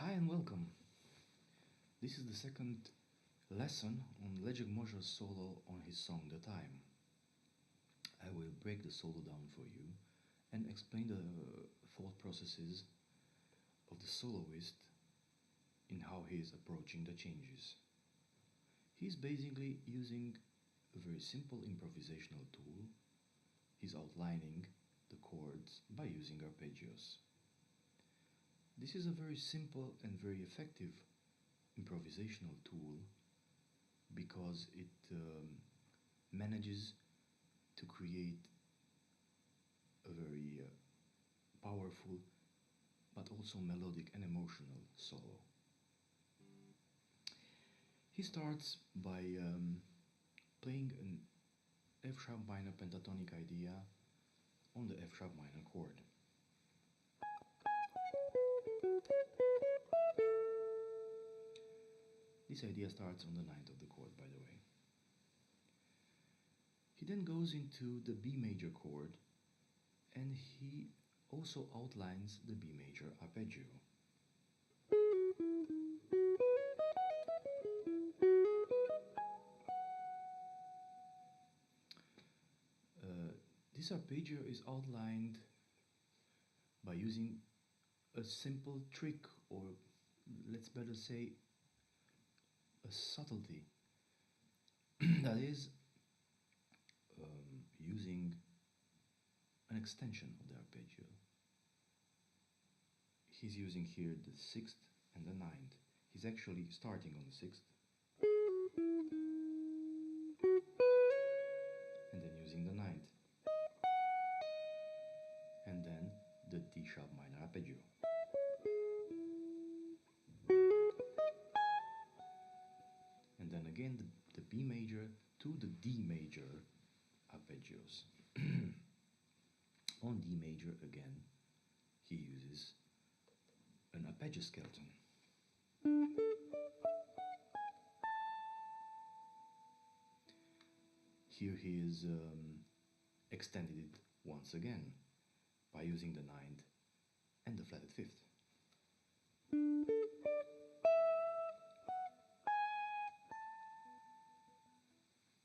Hi and welcome. This is the second lesson on Leszek Mozdrzer's solo on his song The Time. I will break the solo down for you and explain the thought processes of the soloist in how he is approaching the changes. He's basically using a very simple improvisational tool. He's outlining the chords by using arpeggios. This is a very simple and very effective improvisational tool because it manages to create a very powerful but also melodic and emotional solo. He starts by playing an F sharp minor pentatonic idea on the F sharp minor chord. This idea starts on the ninth of the chord, by the way. He then goes into the B major chord and he also outlines the B major arpeggio. This arpeggio is outlined by using a simple trick, or let's better say a subtlety, that is using an extension of the arpeggio. He's using here the 6th and the 9th. He's actually starting on the 6th and then using the 9th and then the D sharp minor arpeggio. And then again the B major to the D major arpeggios. On D major again he uses an arpeggio skeleton. Here he is extended it once again by using the 9th and the flatted 5th.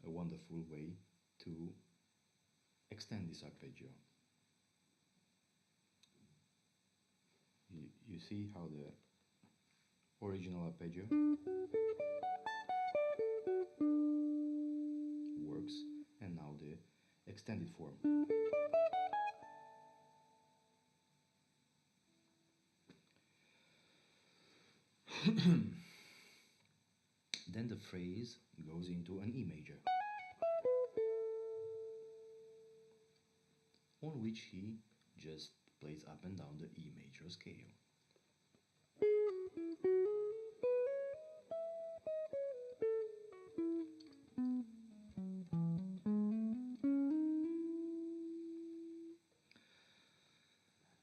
A wonderful way to extend this arpeggio. You see how the original arpeggio works, and now the extended form. Then the phrase goes into an E major, on which he just plays up and down the E major scale.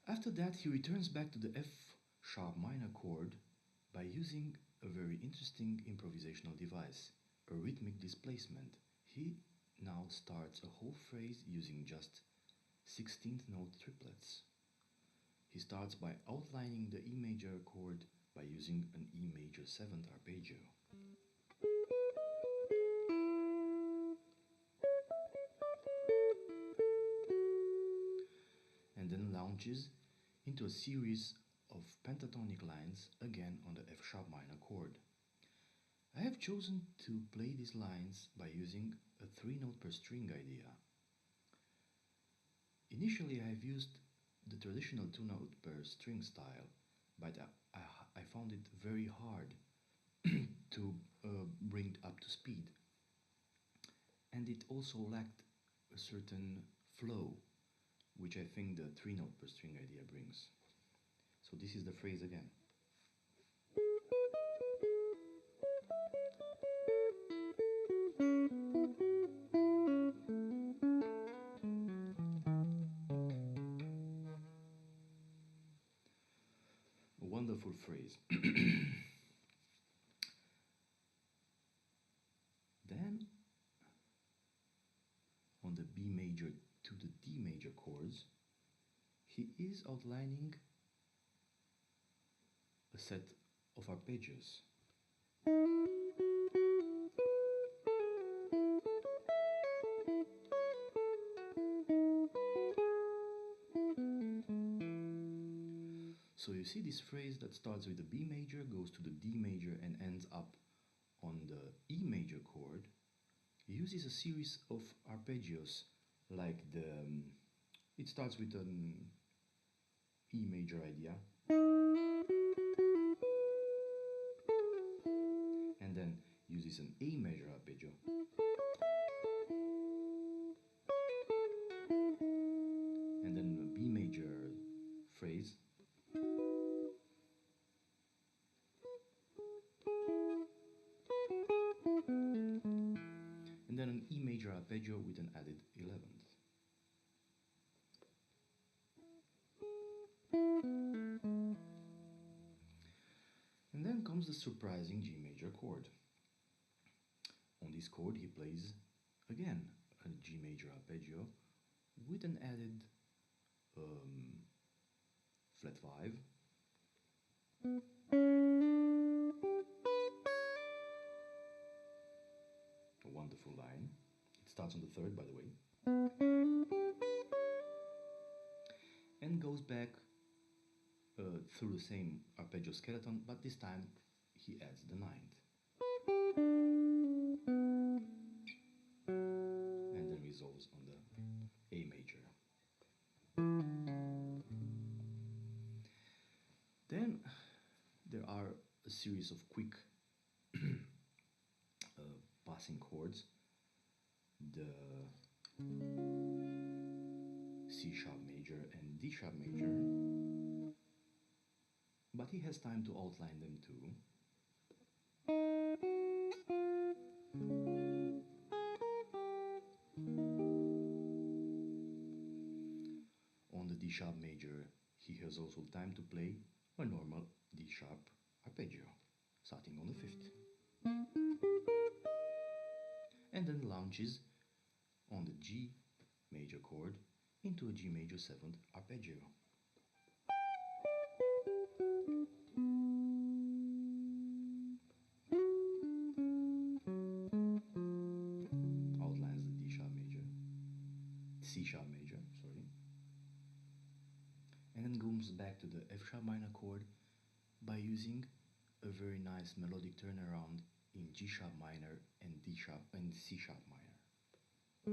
After that, he returns back to the F sharp minor chord by using a very interesting improvisational device, a rhythmic displacement. He now starts a whole phrase using just 16th note triplets. He starts by outlining the E major chord by using an E major 7th arpeggio. And then launches into a series of pentatonic lines again on the F sharp minor chord. I have chosen to play these lines by using a 3-note per string idea. Initially I have used the traditional 2-note per string style, but I found it very hard to bring it up to speed, and it also lacked a certain flow, which I think the 3-note per string idea brings. So this is the phrase again. A wonderful phrase. Then on the B major to the D major chords, he is outlining a set of arpeggios. So you see this phrase that starts with the B major, goes to the D major, and ends up on the E major chord, uses a series of arpeggios like it starts with an E major idea, and then uses an A major arpeggio, and then a B major phrase, and then an E major arpeggio with an added 11th. And then comes the surprising G major chord. On this chord he plays again a G major arpeggio with an added flat 5, a wonderful line. It starts on the 3rd, by the way, and goes back through the same arpeggio skeleton, but this time he adds the 9th. And then resolves on the A major. Then there are a series of quick passing chords. The C sharp major and D sharp major, but he has time to outline them too. On the D sharp major, he has also time to play a normal D sharp arpeggio, starting on the 5th. And then launches on the G major chord into a G major 7th arpeggio. Outlines the D sharp major, C sharp major, sorry. And then goes back to the F sharp minor chord by using a very nice melodic turnaround in G sharp minor and D sharp and C sharp minor. A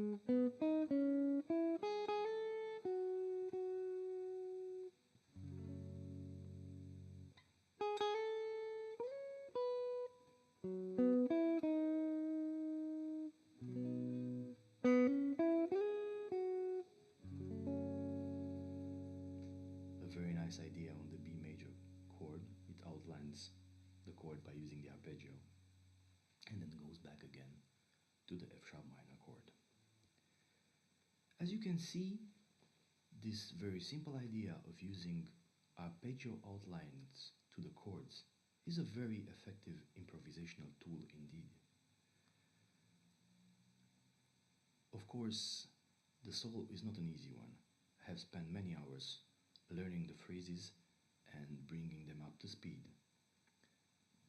very nice idea on the B major chord. It outlines the chord by using the arpeggio, and then goes back again to the F sharp minor chord. As you can see, this very simple idea of using arpeggio outlines to the chords is a very effective improvisational tool indeed. Of course, the solo is not an easy one. I have spent many hours learning the phrases and bringing them up to speed.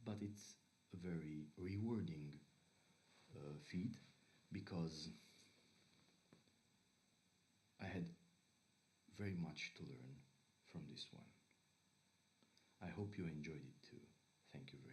But it's a very rewarding feat because I had very much to learn from this one. I hope you enjoyed it too. Thank you very much.